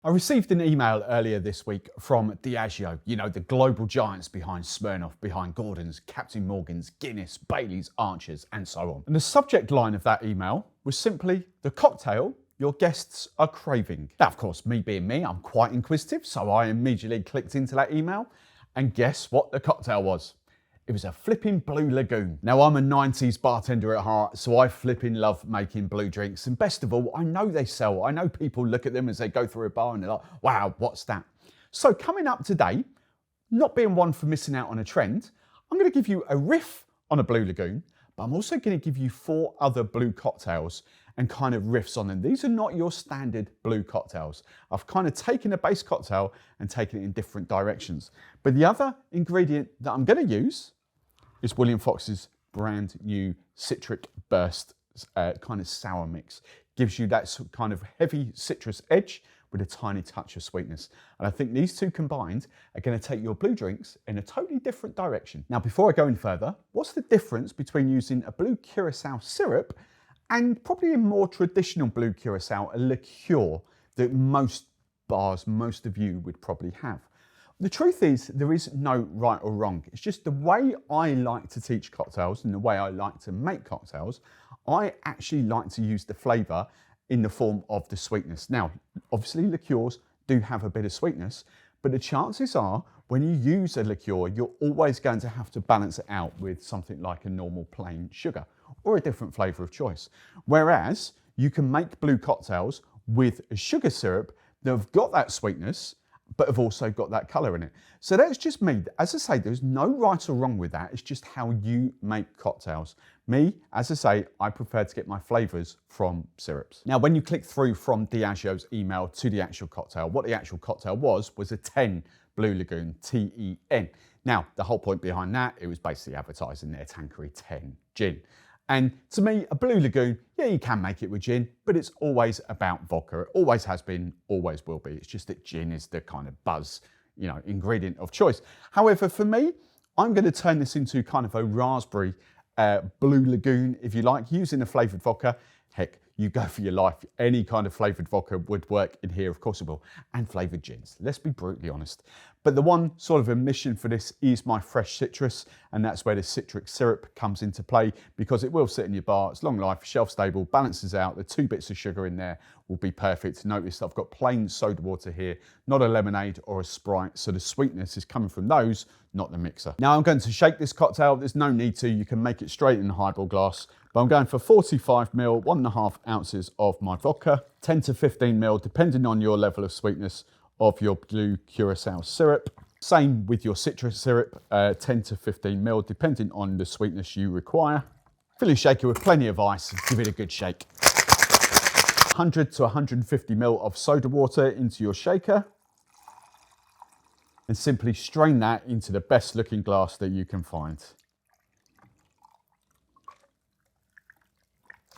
I received an email earlier this week from Diageo, you know, the global giants behind Smirnoff, behind Gordon's, Captain Morgan's, Guinness, Bailey's, Archer's, and so on. And the subject line of that email was simply the cocktail your guests are craving. Now, of course, me being me, I'm quite inquisitive, so I immediately clicked into that email, and guess what the cocktail was? It was a flipping Blue Lagoon. Now, I'm a 90s bartender at heart, so I flipping love making blue drinks. And best of all, I know they sell. I know people look at them as they go through a bar and they're like, wow, what's that? So coming up today, not being one for missing out on a trend, I'm going to give you a riff on a Blue Lagoon, but I'm also going to give you 4 other blue cocktails and kind of riffs on them. These are not your standard blue cocktails. I've kind of taken a base cocktail and taken it in different directions. But the other ingredient that I'm going to use is William Fox's brand new Citric Burst kind of sour mix. Gives you that kind of heavy citrus edge with a tiny touch of sweetness. And I think these two combined are going to take your blue drinks in a totally different direction. Now, before I go any further, what's the difference between using a blue curacao syrup and probably a more traditional blue curacao, a liqueur that most bars, most of you would probably have? The truth is, there is no right or wrong. It's just the way I like to teach cocktails and the way I like to make cocktails, I actually like to use the flavour in the form of the sweetness. Now, obviously liqueurs do have a bit of sweetness, but the chances are when you use a liqueur, you're always going to have to balance it out with something like a normal plain sugar or a different flavour of choice. Whereas you can make blue cocktails with a sugar syrup that have got that sweetness, but have also got that colour in it. So that's just me. As I say, there's no right or wrong with that. It's just how you make cocktails. Me, as I say, I prefer to get my flavours from syrups. Now, when you click through from Diageo's email to the actual cocktail, what the actual cocktail was a 10 Blue Lagoon, T-E-N. Now, the whole point behind that, it was basically advertising their Tanqueray 10 gin. And to me, a Blue Lagoon, yeah, you can make it with gin, but it's always about vodka. It always has been, always will be. It's just that gin is the kind of buzz, you know, ingredient of choice. However, for me, I'm going to turn this into kind of a raspberry Blue Lagoon, if you like, using a flavoured vodka. Heck, you go for your life. Any kind of flavoured vodka would work in here, of course it will. And flavoured gins, let's be brutally honest. But the one sort of omission for this is my fresh citrus, and that's where the citric syrup comes into play, because it will sit in your bar. It's long life, shelf stable, balances out. The 2 bits of sugar in there will be perfect. Notice I've got plain soda water here, not a lemonade or a Sprite, so the sweetness is coming from those, not the mixer. Now I'm going to shake this cocktail. There's no need to, you can make it straight in a highball glass, but I'm going for 45 ml, 1.5 ounces of my vodka, 10 to 15 ml, depending on your level of sweetness of your blue curacao syrup. Same with your citrus syrup, 10 to 15 ml, depending on the sweetness you require. Fill your shaker with plenty of ice, give it a good shake. 100 to 150 ml of soda water into your shaker, and simply strain that into the best looking glass that you can find.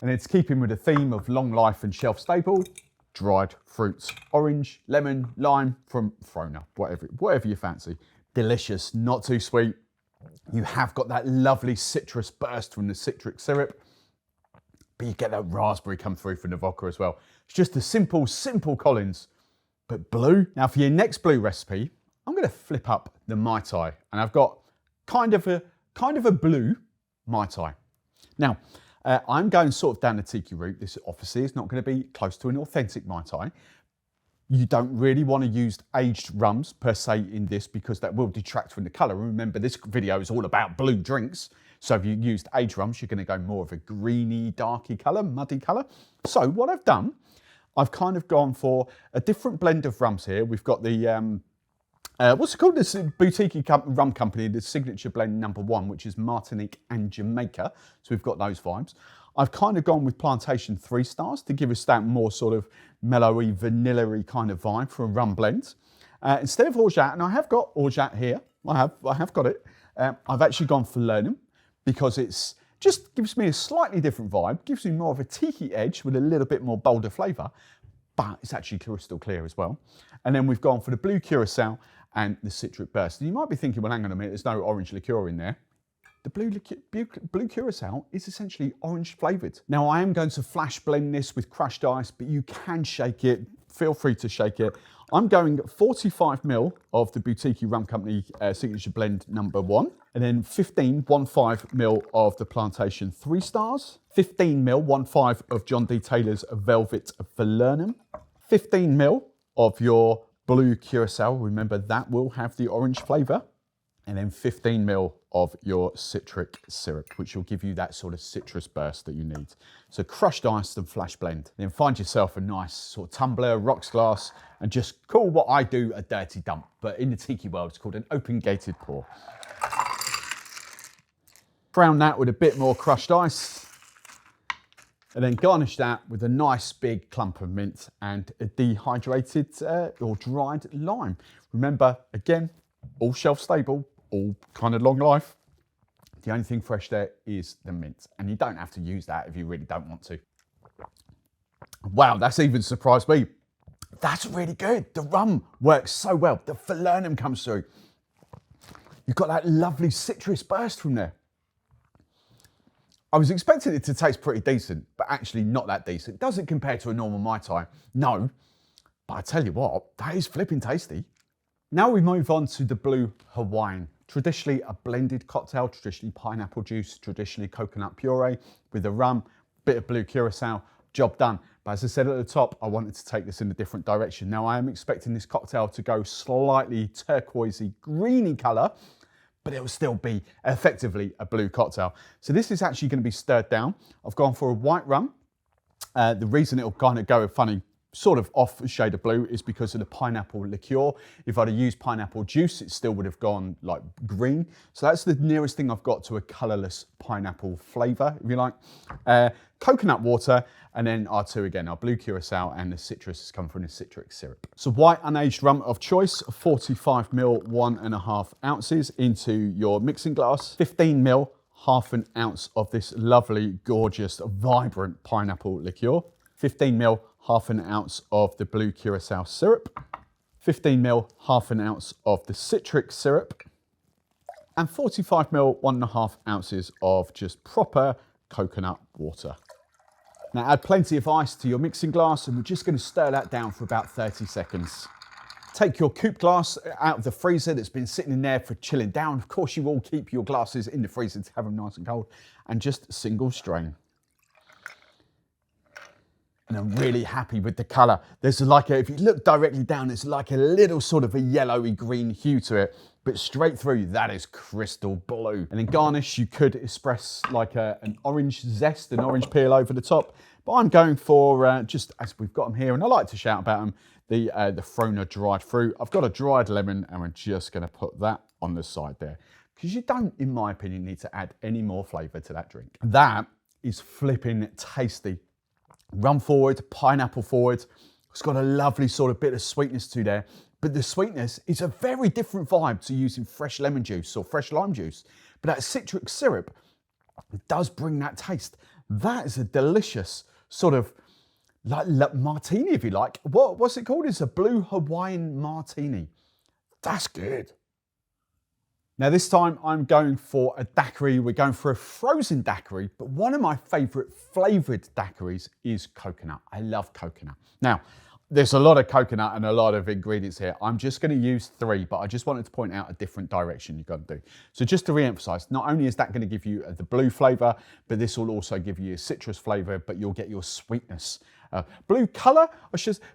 And it's keeping with the theme of long life and shelf stable, dried fruits, orange, lemon, lime from Frona, whatever you fancy. Delicious, not too sweet. You have got that lovely citrus burst from the citric syrup, but you get that raspberry come through from the vodka as well. It's just a simple Collins, but blue. Now for your next blue recipe, I'm going to flip up the Mai Tai, and I've got kind of a blue Mai Tai. Now, I'm going sort of down the tiki route. This obviously is not going to be close to an authentic Mai Tai. You don't really want to use aged rums per se in this, because that will detract from the colour. Remember, this video is all about blue drinks. So if you used aged rums, you're going to go more of a greeny, darky colour, muddy colour. So what I've done, I've kind of gone for a different blend of rums here. We've got the, what's it called? This boutique rum company, the signature blend #1, which is Martinique and Jamaica. So we've got those vibes. I've kind of gone with Plantation 3 Stars to give us that more sort of mellowy, vanilla-y kind of vibe for a rum blend. Instead of orgeat, and I have got orgeat here, I have got it. I've actually gone for Lernum, because it's just gives me a slightly different vibe, gives me more of a tiki edge with a little bit more bolder flavour, but it's actually crystal clear as well. And then we've gone for the blue curacao and the citric burst. And you might be thinking, well, hang on a minute, there's no orange liqueur in there. The blue curacao is essentially orange flavoured. Now I am going to flash blend this with crushed ice, but you can shake it feel free to shake it. I'm going 45ml of the Boutique Rum Company Signature Blend #1, and then 15ml of the Plantation 3 Stars, 15ml of John D. Taylor's Velvet Falernum, 15ml of your Blue Curacao, remember that will have the orange flavour, and then 15ml of your citric syrup, which will give you that sort of citrus burst that you need. So crushed ice and flash blend. Then find yourself a nice sort of tumbler, rocks glass, and just call what I do a dirty dump. But in the tiki world, it's called an open gated pour. Crown that with a bit more crushed ice, and then garnish that with a nice big clump of mint and a dehydrated or dried lime. Remember, again, all shelf stable, all kind of long life. The only thing fresh there is the mint, and you don't have to use that if you really don't want to. Wow, that's even surprised me. That's really good. The rum works so well. The falernum comes through. You've got that lovely citrus burst from there. I was expecting it to taste pretty decent, but actually not that decent. Doesn't compare to a normal Mai Tai, no. But I tell you what, that is flipping tasty. Now we move on to the Blue Hawaiian. Traditionally a blended cocktail, traditionally pineapple juice, traditionally coconut puree with a rum, bit of blue curacao, job done. But as I said at the top, I wanted to take this in a different direction. Now I am expecting this cocktail to go slightly turquoisey, greeny colour, but it will still be effectively a blue cocktail. So this is actually going to be stirred down. I've gone for a white rum. The reason it'll kind of go a funny sort of off shade of blue is because of the pineapple liqueur. If I'd have used pineapple juice, it still would have gone like green. So that's the nearest thing I've got to a colourless pineapple flavour, if you like. Coconut water, and then R2 again, our blue curacao, and the citrus has come from the citric syrup. So white unaged rum of choice, 45ml, 1.5 ounces into your mixing glass, 15ml, half an ounce of this lovely, gorgeous, vibrant pineapple liqueur, 15ml, half an ounce of the blue curacao syrup, 15ml, half an ounce of the citric syrup, and 45ml, 1.5 ounces of just proper coconut water. Now add plenty of ice to your mixing glass, and we're just going to stir that down for about 30 seconds. Take your coupe glass out of the freezer that's been sitting in there for chilling down. Of course you all keep your glasses in the freezer to have them nice and cold, and just single strain. And I'm really happy with the colour. There's like if you look directly down, it's like a little sort of a yellowy green hue to it, but straight through, that is crystal blue. And then garnish, you could express like an orange zest, an orange peel over the top, but I'm going for, just as we've got them here, and I like to shout about them, the Frona dried fruit. I've got a dried lemon, and we're just gonna put that on the side there, because you don't, in my opinion, need to add any more flavour to that drink. That is flipping tasty. Rum forward, pineapple forward. It's got a lovely sort of bit of sweetness to there, but the sweetness is a very different vibe to using fresh lemon juice or fresh lime juice. But that citric syrup does bring that taste. That is a delicious sort of like martini, if you like. What's it called? It's a Blue Hawaiian martini. That's good. Now this time I'm going for a daiquiri. We're going for a frozen daiquiri, but one of my favourite flavoured daiquiris is coconut. I love coconut. Now, there's a lot of coconut and a lot of ingredients here. I'm just going to use 3, but I just wanted to point out a different direction you've got to do. So just to re-emphasise, not only is that going to give you the blue flavour, but this will also give you a citrus flavour, but you'll get your sweetness. Blue colour,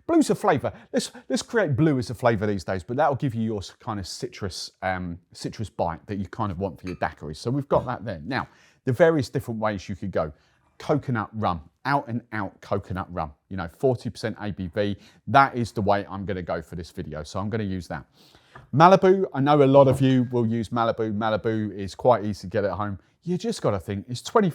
blue's a flavour. Let's create blue as a flavour these days, but that'll give you your kind of citrus bite that you kind of want for your daiquiri. So we've got that there. Now, the various different ways you could go. Coconut rum, out and out coconut rum, 40% ABV. That is the way I'm gonna go for this video. So I'm gonna use that. Malibu, I know a lot of you will use Malibu. Malibu is quite easy to get at home. You just gotta think, it's 21%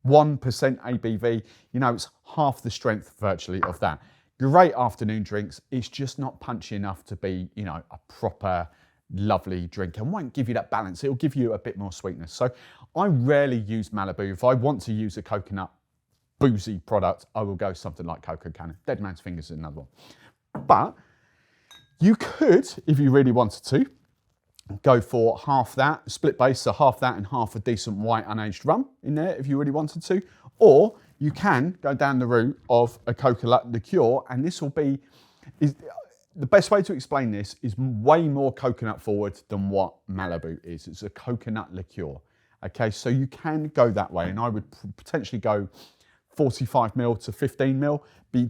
ABV. It's half the strength virtually of that. Great afternoon drinks. It's just not punchy enough to be, a proper lovely drink, and won't give you that balance. It'll give you a bit more sweetness. So I rarely use Malibu. If I want to use a coconut boozy product, I will go something like Coco Cannon. Dead Man's Fingers is another one. But you could, if you really wanted to, go for half that, split base, so half that and half a decent white unaged rum in there if you really wanted to. Or you can go down the route of a coconut liqueur, and this will be, the best way to explain this is way more coconut forward than what Malibu is. It's a coconut liqueur. Okay, so you can go that way, and I would potentially go 45ml to 15ml.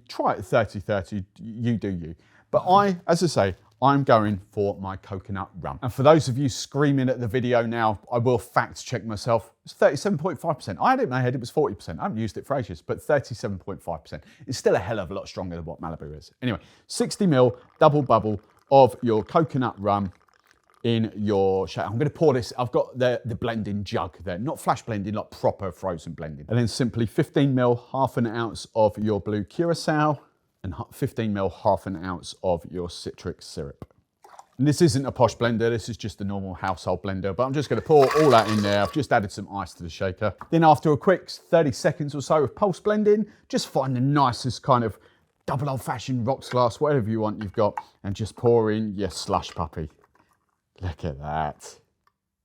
Try it at 30, you do you. But as I say, I'm going for my coconut rum. And for those of you screaming at the video now, I will fact check myself. It's 37.5%. I had it in my head, it was 40%. I haven't used it for ages, but 37.5%. It's still a hell of a lot stronger than what Malibu is. Anyway, 60ml double bubble of your coconut rum in your shaker. I'm going to pour this. I've got the blending jug there, not flash blending, like proper frozen blending. And then simply 15ml, half an ounce of your blue curacao, and 15ml, half an ounce of your citric syrup. And this isn't a posh blender, this is just a normal household blender, but I'm just going to pour all that in there. I've just added some ice to the shaker. Then after a quick 30 seconds or so of pulse blending, just find the nicest kind of double old-fashioned rocks glass, whatever you want you've got, and just pour in your slush puppy. Look at that.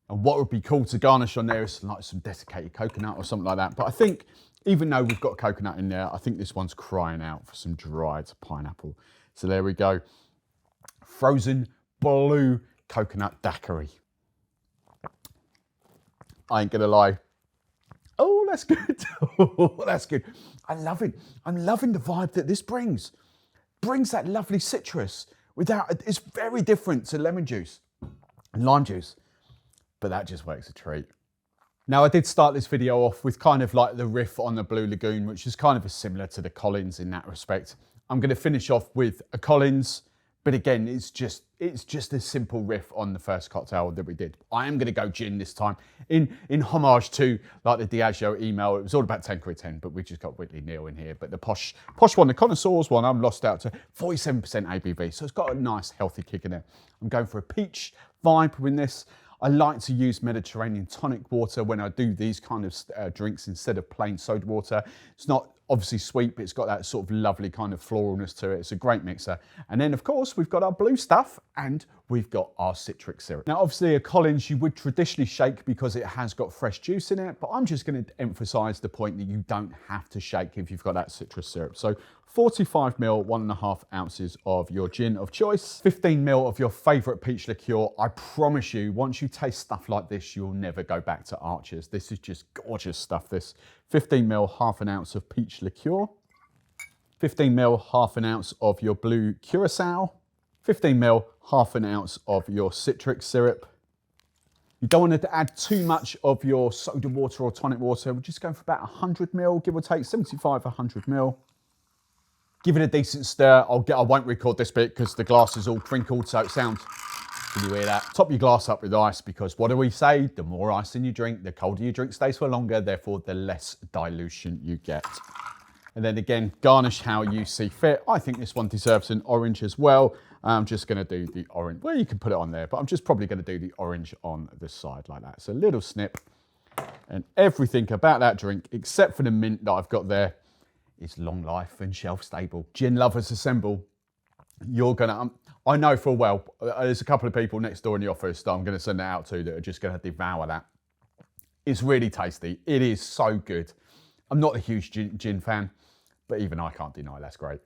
And what would be cool to garnish on there is like some desiccated coconut or something like that. But I think, even though we've got coconut in there, I think this one's crying out for some dried pineapple. So there we go. Frozen blue coconut daiquiri. I ain't gonna lie. Oh, that's good. Oh, that's good. I love it. I'm loving the vibe that this brings. Brings that lovely citrus it's very different to lemon juice and lime juice, but that just works a treat. Now, I did start this video off with kind of like the riff on the Blue Lagoon, which is kind of similar to the Collins in that respect. I'm going to finish off with a Collins, but again, it's just a simple riff on the first cocktail that we did. I am going to go gin this time, in homage to like the Diageo email. It was all about 10 quid 10, but we just got Whitley Neal in here. But the posh one, the connoisseurs one, I'm lost out to 47% ABV, so it's got a nice healthy kick in there. I'm going for a peach vibe with this. I like to use Mediterranean tonic water when I do these kind of drinks instead of plain soda water. It's not obviously sweet, but it's got that sort of lovely kind of floralness to it. It's a great mixer. And then of course, we've got our blue stuff and we've got our citric syrup. Now, obviously a Collins, you would traditionally shake because it has got fresh juice in it, but I'm just gonna emphasize the point that you don't have to shake if you've got that citrus syrup. So 45ml, 1.5 ounces of your gin of choice, 15ml of your favorite peach liqueur. I promise you, once you taste stuff like this, you'll never go back to Archer's. This is just gorgeous stuff, this. 15ml, half an ounce of peach liqueur, 15ml, half an ounce of your blue curacao, 15ml, half an ounce of your citric syrup. You don't want to add too much of your soda water or tonic water. We're just going for about 100ml, give or take, 75, 100ml. Give it a decent stir. I won't record this bit because the glass is all crinkled, so it sounds, can you hear that? Top your glass up with ice, because what do we say? The more ice in you drink, the colder you drink stays for longer, therefore the less dilution you get. And then again, garnish how you see fit. I think this one deserves an orange as well. I'm just gonna do the orange. Well, you can put it on there, but I'm just probably gonna do the orange on the side like that. So a little snip, and everything about that drink, except for the mint that I've got there, is long life and shelf stable. Gin lovers assemble. You're gonna, I know full well, there's a couple of people next door in the office that I'm gonna send it out to that are just gonna devour that. It's really tasty. It is so good. I'm not a huge gin fan, but even I can't deny that's great.